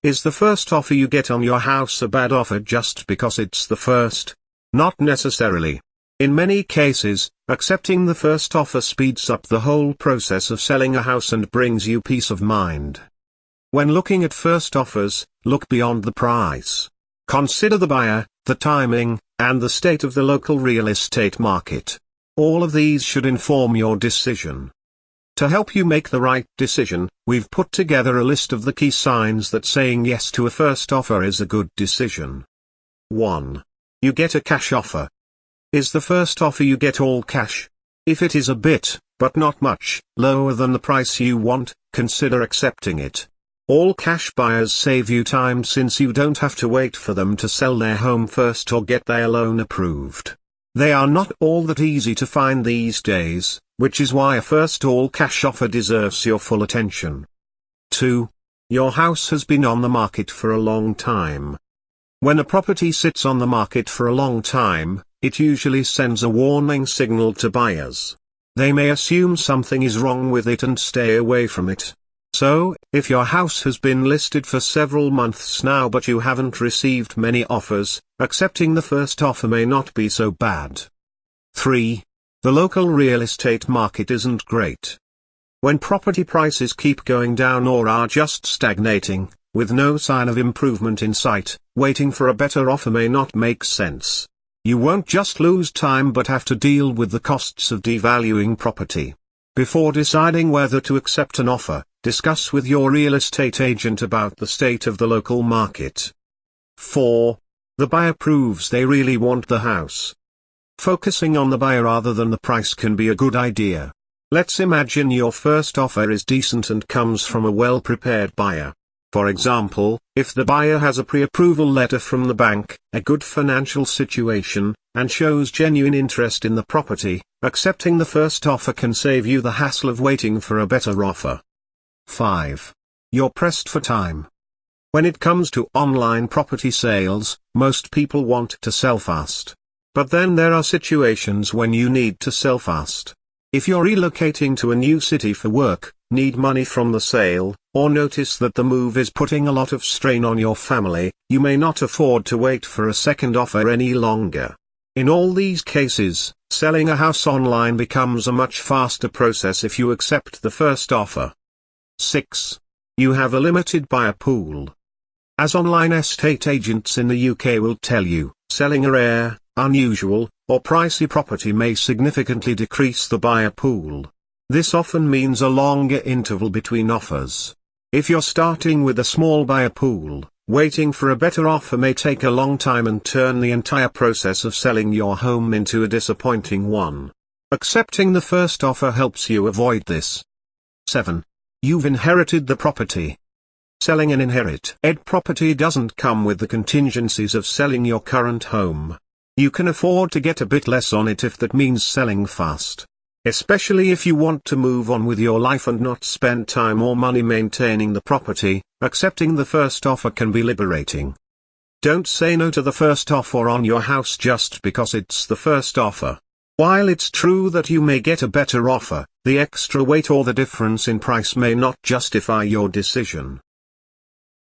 Is the first offer you get on your house a bad offer just because it's the first? Not necessarily. In many cases, accepting the first offer speeds up the whole process of selling a house and brings you peace of mind. When looking at first offers, look beyond the price. Consider the buyer, the timing, and the state of the local real estate market. All of these should inform your decision. To help you make the right decision, we've put together a list of the key signs that saying yes to a first offer is a good decision. 1. You get a cash offer. Is the first offer you get all cash? If it is a bit, but not much, lower than the price you want, consider accepting it. All cash buyers save you time since you don't have to wait for them to sell their home first or get their loan approved. They are not all that easy to find these days, which is why a first all-cash offer deserves your full attention. 2. Your house has been on the market for a long time. When a property sits on the market for a long time, it usually sends a warning signal to buyers. They may assume something is wrong with it and stay away from it. So, if your house has been listed for several months now but you haven't received many offers, accepting the first offer may not be so bad. 3. The local real estate market isn't great. When property prices keep going down or are just stagnating, with no sign of improvement in sight, waiting for a better offer may not make sense. You won't just lose time but have to deal with the costs of devaluing property. Before deciding whether to accept an offer, discuss with your real estate agent about the state of the local market. 4. The buyer proves they really want the house. Focusing on the buyer rather than the price can be a good idea. Let's imagine your first offer is decent and comes from a well-prepared buyer. For example, if the buyer has a pre-approval letter from the bank, a good financial situation, and shows genuine interest in the property, accepting the first offer can save you the hassle of waiting for a better offer. 5. You're pressed for time. When it comes to online property sales, most people want to sell fast. But then there are situations when you need to sell fast. If you're relocating to a new city for work, need money from the sale, or notice that the move is putting a lot of strain on your family, you may not afford to wait for a second offer any longer. In all these cases, selling a house online becomes a much faster process if you accept the first offer. 6. You have a limited buyer pool. As online estate agents in the UK will tell you, selling a rare, unusual, or pricey property may significantly decrease the buyer pool. This often means a longer interval between offers. If you're starting with a small buyer pool, waiting for a better offer may take a long time and turn the entire process of selling your home into a disappointing one. Accepting the first offer helps you avoid this. 7. You've inherited the property. Selling an inherited property doesn't come with the contingencies of selling your current home. You can afford to get a bit less on it if that means selling fast. Especially if you want to move on with your life and not spend time or money maintaining the property, accepting the first offer can be liberating. Don't say no to the first offer on your house just because it's the first offer. While it's true that you may get a better offer, the extra weight or the difference in price may not justify your decision.